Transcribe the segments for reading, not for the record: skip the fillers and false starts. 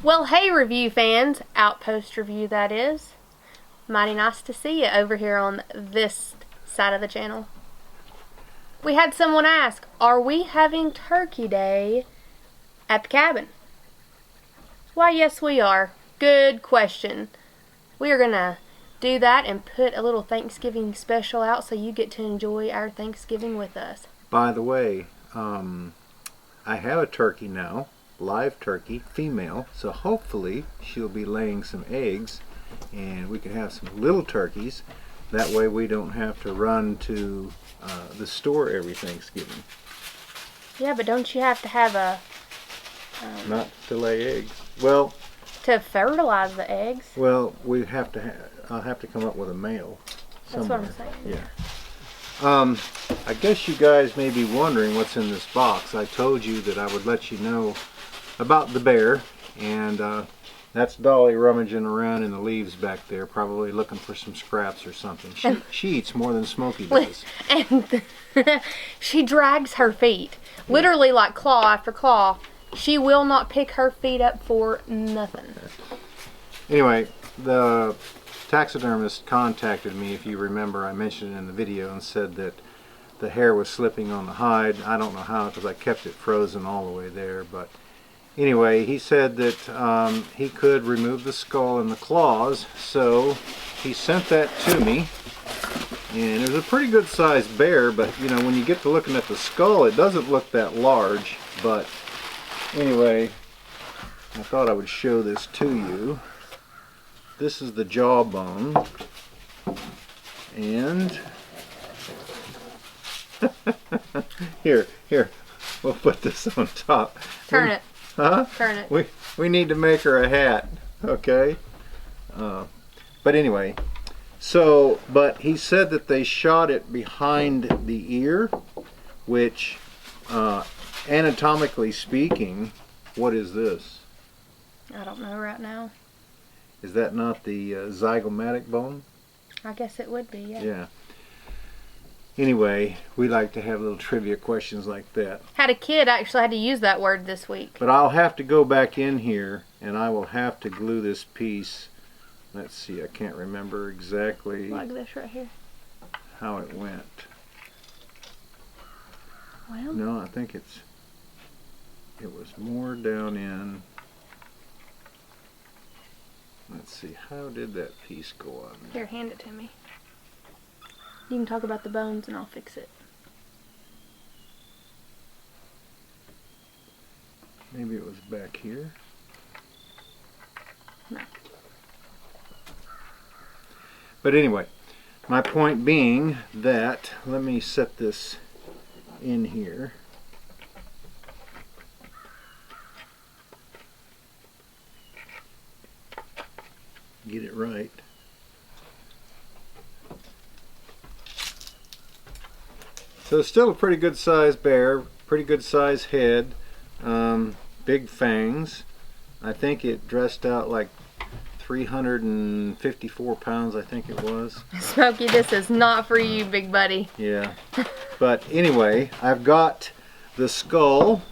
Well, hey review fans, Outpost review that is. Mighty nice to see you over here on this side of the channel. We had someone ask, are we having Turkey Day at the cabin? Why, yes we are. Good question. We are gonna do that and put a little Thanksgiving special out so you get to enjoy our Thanksgiving with us. By the way, I have a turkey now, live turkey, female, so hopefully she'll be laying some eggs and we can have some little turkeys. That way we don't have to run to the store every Thanksgiving. Yeah, but don't you have to have a... Not to lay eggs. Well... To fertilize the eggs? Well, we have to I'll have to come up with a male somewhere. That's what I'm saying. Yeah. I guess you guys may be wondering what's in this box. I told you that I would let you know about the bear, and that's Dolly rummaging around in the leaves back there, probably looking for some scraps or something. She eats more than Smokey does. And she drags her feet, literally like claw after claw. She will not pick her feet up for nothing. Anyway, the taxidermist contacted me, if you remember, I mentioned it in the video, and said that the hair was slipping on the hide. I don't know how, because I kept it frozen all the way there, but anyway, he said that he could remove the skull and the claws, so he sent that to me, and it was a pretty good sized bear, but you know, when you get to looking at the skull, it doesn't look that large. But anyway, I thought I would show this to you. This is the jawbone, and here, we'll put this on top. Turn it. Huh? Turn it. We need to make her a hat, okay? But anyway, so, but he said that they shot it behind the ear, which, anatomically speaking, what is this? I don't know right now. Is that not the zygomatic bone? I guess it would be, yeah. Yeah. Anyway, we like to have little trivia questions like that. Had a kid actually had to use that word this week. But I'll have to go back in here and I will have to glue this piece. Let's see, I can't remember exactly Like this right here. how it went. Well, No, I think it was more down in, let's see, how did that piece go on? here, hand it to me. You can talk about the bones and I'll fix it. Maybe it was back here. No. But anyway, my point being that, let me set this in here. Get it right. So it's still a pretty good sized bear, pretty good sized head, big fangs. I think it dressed out like 354 pounds, I think it was. Smokey, this is not for you, big buddy. Yeah. But anyway, I've got the skull,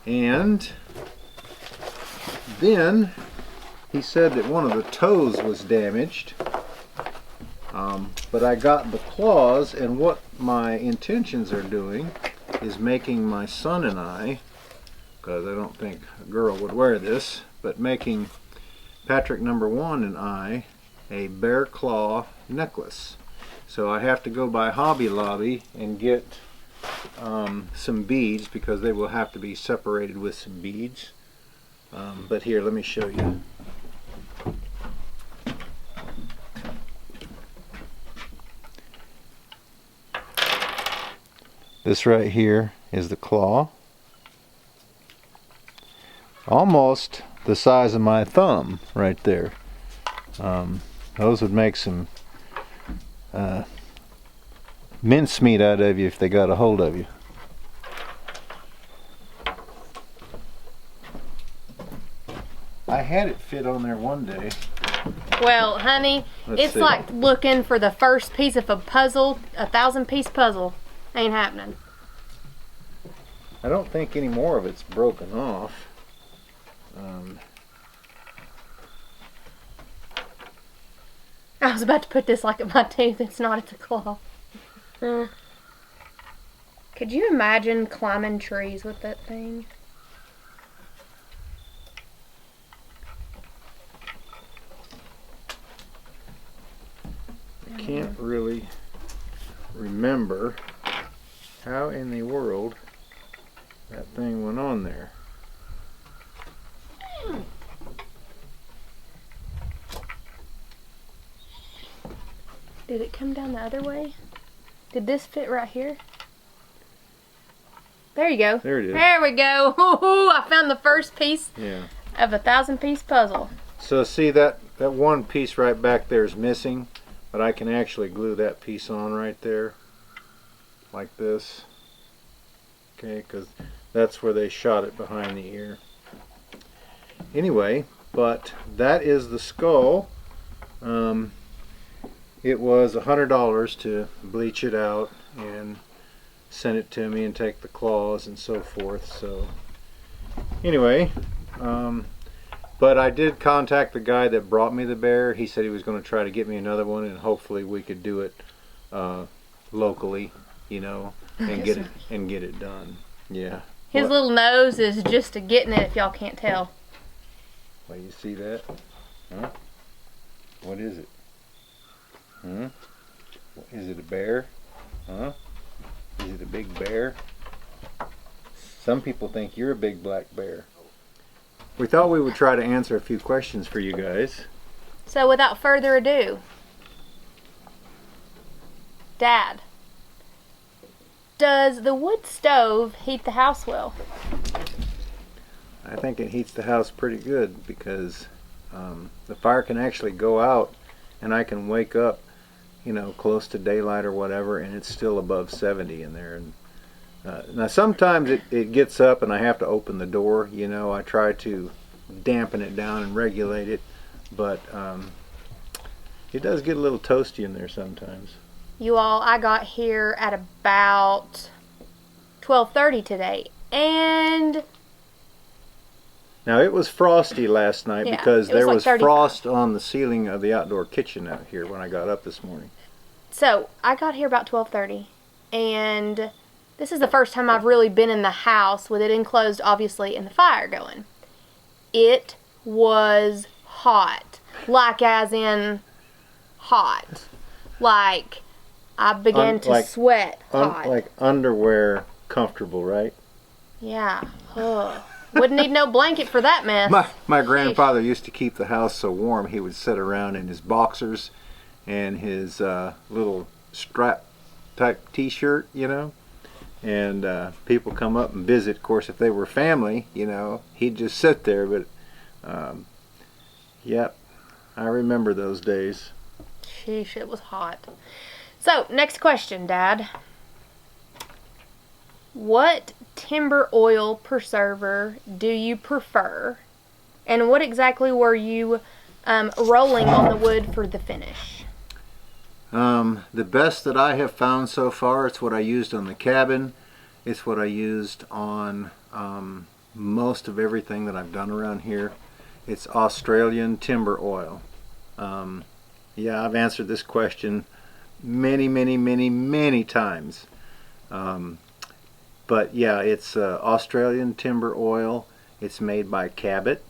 and then he said that one of the toes was damaged. But I got the claws, and what my intentions are doing is making my son and I, because I don't think a girl would wear this, but making Patrick #1 and I a bear claw necklace. So I have to go by Hobby Lobby and get some beads, because they will have to be separated with some beads. But here, let me show you. This right here is the claw. Almost the size of my thumb right there. Those would make some mincemeat out of you if they got a hold of you. I had it fit on there one day. Well, honey, it's like looking for the first piece of a puzzle, a 1,000-piece puzzle. Ain't happening. I don't think any more of it's broken off. I was about to put this like at my tooth. It's not, it's a claw. Could you imagine climbing trees with that thing? I can't really remember how in the world that thing went on there. Did it come down the other way? Did this fit right here? There you go. There it is. There we go. Ooh, I found the first piece of a 1,000-piece puzzle. So see that one piece right back there is missing, but I can actually glue that piece on right there, like this. Okay, because that's where they shot it, behind the ear. Anyway, but that is the skull. It was $100 to bleach it out and send it to me and take the claws and so forth. So anyway, but I did contact the guy that brought me the bear. He said he was going to try to get me another one, and hopefully we could do it locally, you know, and get it done. Yeah. His little nose is just a getting it, if y'all can't tell. Well, you see that? Huh? What is it? Huh? Is it a bear? Huh? Is it a big bear? Some people think you're a big black bear. We thought we would try to answer a few questions for you guys. So without further ado, Dad, does the wood stove heat the house well? I think it heats the house pretty good, because the fire can actually go out and I can wake up, you know, close to daylight or whatever, and it's still above 70 in there. And now sometimes it gets up and I have to open the door, you know. I try to dampen it down and regulate it, but it does get a little toasty in there sometimes. You all, I got here at about 12:30 today, and now it was frosty last night, because there was frost on the ceiling of the outdoor kitchen out here when I got up this morning. So I got here about 12:30, and this is the first time I've really been in the house with it enclosed, obviously, and the fire going. It was hot, like as in hot, like I began to sweat hot. Like underwear comfortable, right? Yeah. Ugh. Wouldn't need no blanket for that mess. My grandfather used to keep the house so warm, he would sit around in his boxers and his little strap type t-shirt, you know, and people come up and visit. Of course, if they were family, you know, he'd just sit there. But yep, I remember those days. Sheesh, it was hot. So, next question, Dad. What timber oil preserver do you prefer? And what exactly were you rolling on the wood for the finish? The best that I have found so far, it's what I used on the cabin. It's what I used on most of everything that I've done around here. It's Australian timber oil. Yeah, I've answered this question many times. But yeah, it's Australian timber oil. It's made by Cabot.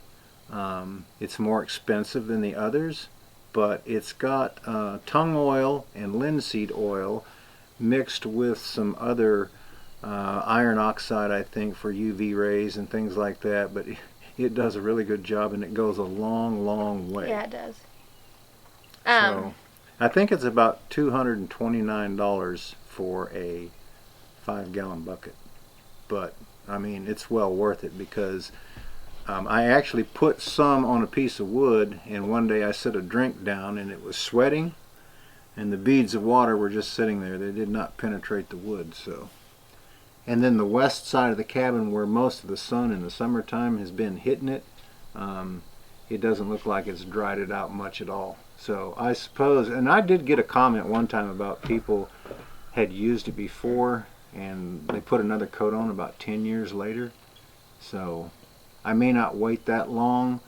It's more expensive than the others, but it's got tung oil and linseed oil mixed with some other iron oxide, I think, for UV rays and things like that. But it does a really good job, and it goes a long way. Yeah, it does. So I think it's about $229 for a 5-gallon bucket. But I mean, it's well worth it, because I actually put some on a piece of wood, and one day I set a drink down and it was sweating, and the beads of water were just sitting there. They did not penetrate the wood. So, and then the west side of the cabin, where most of the sun in the summertime has been hitting it, it doesn't look like it's dried it out much at all. So I suppose, and I did get a comment one time about people had used it before and they put another coat on about 10 years later. So I may not wait that long.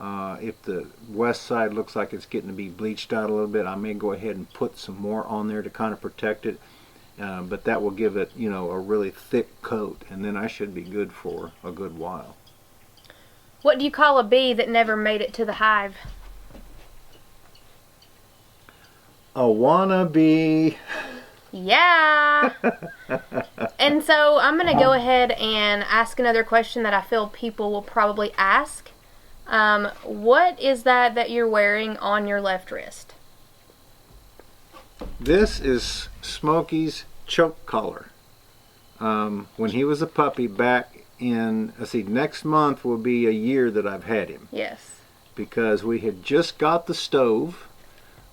If the west side looks like it's getting to be bleached out a little bit, I may go ahead and put some more on there to kind of protect it. But that will give it, you know, a really thick coat, and then I should be good for a good while. What do you call a bee that never made it to the hive? A wannabe. Yeah. And so I'm going to go ahead and ask another question that I feel people will probably ask. What is that you're wearing on your left wrist? This is Smokey's choke collar. When he was a puppy back in, let's see, next month will be a year that I've had him. Yes. Because we had just got the stove.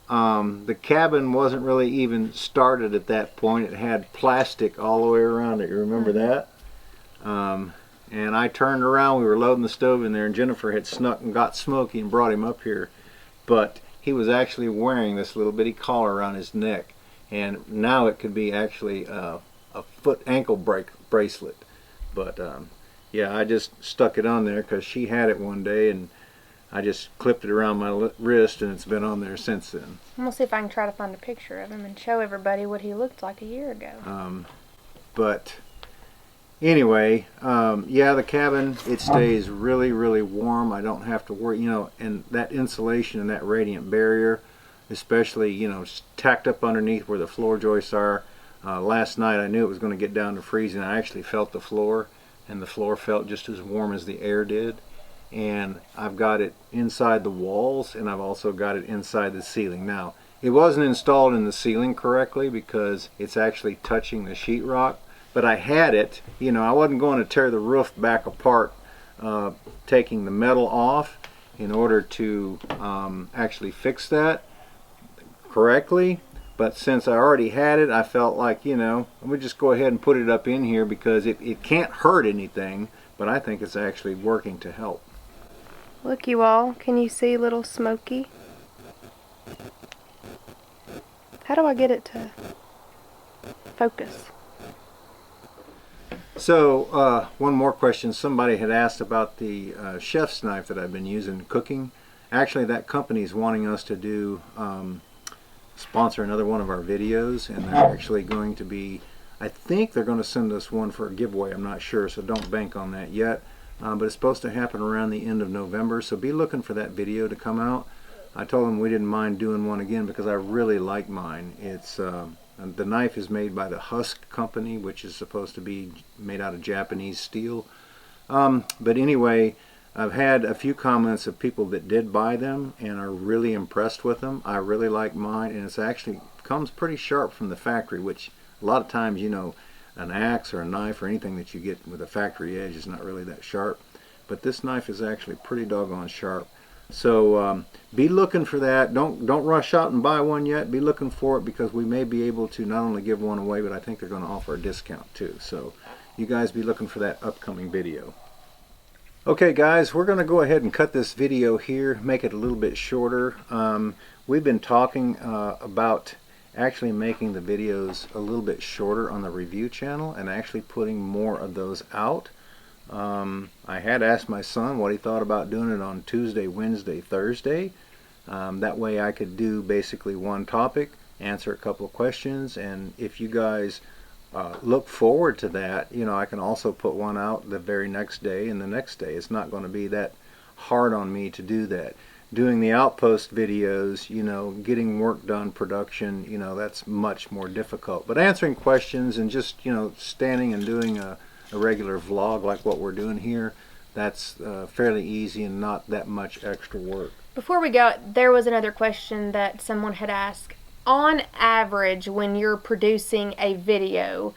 The cabin wasn't really even started at that point. It had plastic all the way around it. You remember that? And I turned around, we were loading the stove in there, and Jennifer had snuck and got Smokey and brought him up here. But he was actually wearing this little bitty collar around his neck. And now it could be actually a foot ankle bracelet. But yeah, I just stuck it on there because she had it one day, and I just clipped it around my wrist, and it's been on there since then. I'm going to see if I can try to find a picture of him and show everybody what he looked like a year ago. But anyway, yeah, the cabin, it stays really, really warm. I don't have to worry, you know, and that insulation and that radiant barrier, especially, you know, tacked up underneath where the floor joists are. Last night I knew it was going to get down to freezing. I actually felt the floor, and the floor felt just as warm as the air did. And I've got it inside the walls, and I've also got it inside the ceiling. Now, it wasn't installed in the ceiling correctly because it's actually touching the sheetrock, but I had it, you know, I wasn't going to tear the roof back apart, taking the metal off in order to actually fix that correctly. But since I already had it, I felt like, you know, let me just go ahead and put it up in here because it can't hurt anything, but I think it's actually working to help. Look, you all, can you see little Smokey? How do I get it to focus? So, one more question. Somebody had asked about the chef's knife that I've been using cooking. Actually, that company's wanting us to do sponsor another one of our videos, and they're actually going to be, I think they're going to send us one for a giveaway. I'm not sure, so don't bank on that yet. But it's supposed to happen around the end of November, so be looking for that video to come out. I told them we didn't mind doing one again because I really like mine. It's the knife is made by the Husk company, which is supposed to be made out of Japanese steel. But anyway, I've had a few comments of people that did buy them and are really impressed with them. I really like mine, and it's actually comes pretty sharp from the factory, which a lot of times, you know, an axe or a knife or anything that you get with a factory edge is not really that sharp. But this knife is actually pretty doggone sharp. So be looking for that. Don't rush out and buy one yet. Be looking for it because we may be able to not only give one away, but I think they're going to offer a discount too. So you guys be looking for that upcoming video. Okay guys, we're going to go ahead and cut this video here, make it a little bit shorter. We've been talking about actually making the videos a little bit shorter on the review channel and actually putting more of those out. I had asked my son what he thought about doing it on Tuesday, Wednesday, Thursday. That way I could do basically one topic, answer a couple of questions, and if you guys look forward to that, you know, I can also put one out the very next day and the next day. It's not going to be that hard on me to do that. Doing the Outpost videos, you know, getting work done, production, you know, that's much more difficult. But answering questions and just, you know, standing and doing a regular vlog like what we're doing here, that's fairly easy and not that much extra work. Before we go, there was another question that someone had asked. On average, when you're producing a video,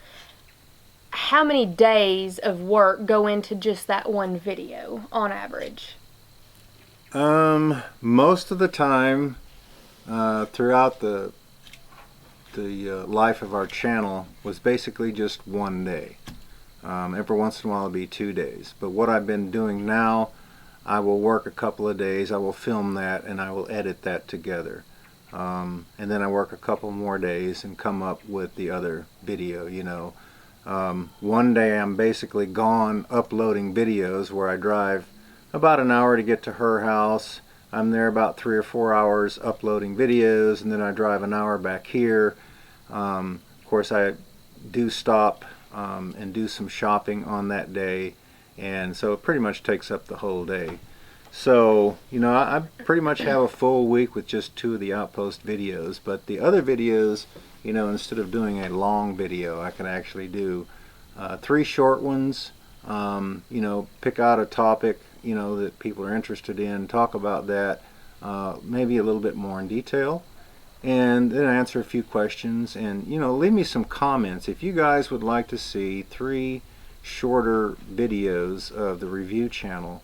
how many days of work go into just that one video on average? Most of the time, throughout the life of our channel was basically just one day. Every once in a while it'll be 2 days. But what I've been doing now, I will work a couple of days, I will film that, and I will edit that together. And then I work a couple more days and come up with the other video, you know. One day I'm basically gone uploading videos where I drive about an hour to get to her house. I'm there about 3 or 4 hours uploading videos, and then I drive an hour back here. Of course, I do stop and do some shopping on that day, and so it pretty much takes up the whole day. So, you know, I pretty much have a full week with just 2 of the Outpost videos, but the other videos, you know, instead of doing a long video, I can actually do 3 short ones. You know, pick out a topic, you know, that people are interested in, talk about that, maybe a little bit more in detail, and then answer a few questions, and, you know, leave me some comments. If you guys would like to see 3 shorter videos of the review channel,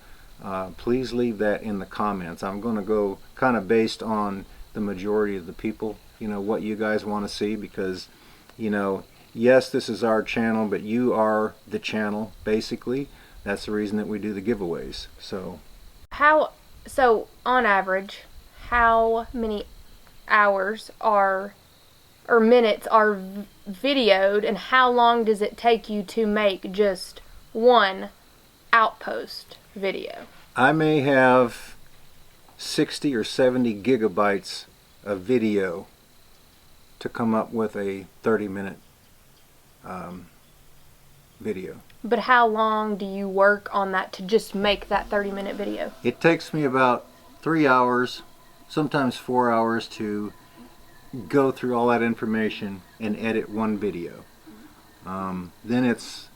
please leave that in the comments. I'm going to go kind of based on the majority of the people, you know, what you guys want to see, because, you know, yes, this is our channel, but you are the channel, basically. That's the reason that we do the giveaways. So on average, how many hours or minutes are videoed, and how long does it take you to make just one Outpost video? I may have 60 or 70 gigabytes of video to come up with a 30-minute video. But how long do you work on that to just make that 30-minute video? It takes me about 3 hours, sometimes 4 hours, to go through all that information and edit one video. Then it's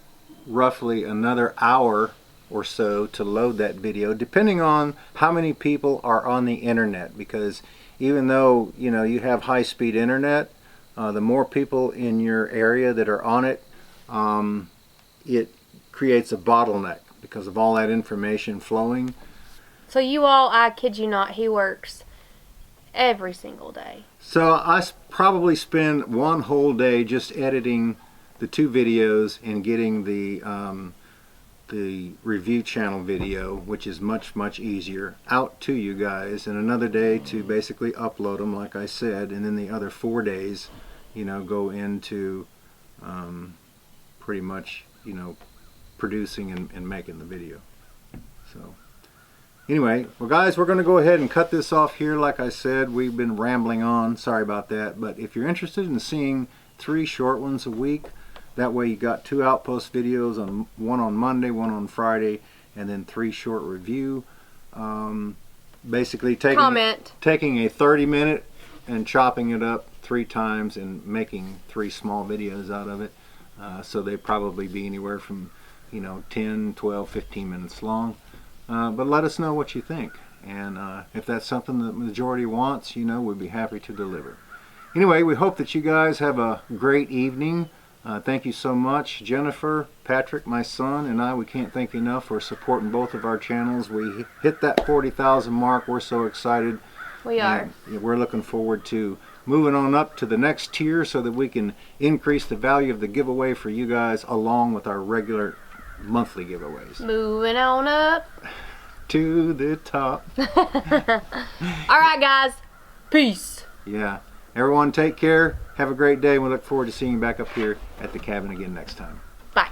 roughly another hour or so to load that video, depending on how many people are on the internet, because even though, you know, you have high-speed internet, the more people in your area that are on it, it creates a bottleneck because of all that information flowing. So you all, I kid you not, he works every single day. So I probably spend one whole day just editing the 2 videos and getting the review channel video, which is much easier, out to you guys, and another day to basically upload them, like I said, and then the other 4 days, you know, go into pretty much, you know, producing and making the video. So anyway, well guys, we're going to go ahead and cut this off here. Like I said, we've been rambling on, sorry about that, but if you're interested in seeing 3 short ones a week, that way you got 2 Outpost videos, one on Monday, one on Friday, and then 3 short review. Basically taking a 30-minute and chopping it up 3 times and making 3 small videos out of it. So they probably be anywhere from, you know, 10, 12, 15 minutes long. But let us know what you think. And if that's something that the majority wants, you know, we'd be happy to deliver. Anyway, we hope that you guys have a great evening. Thank you so much. Jennifer, Patrick, my son, and I, we can't thank you enough for supporting both of our channels. We hit that 40,000 mark. We're so excited. We are. We're looking forward to moving on up to the next tier so that we can increase the value of the giveaway for you guys, along with our regular monthly giveaways. Moving on up to the top. All right, guys. Peace. Yeah. Everyone take care. Have a great day. We look forward to seeing you back up here at the cabin again next time. Bye.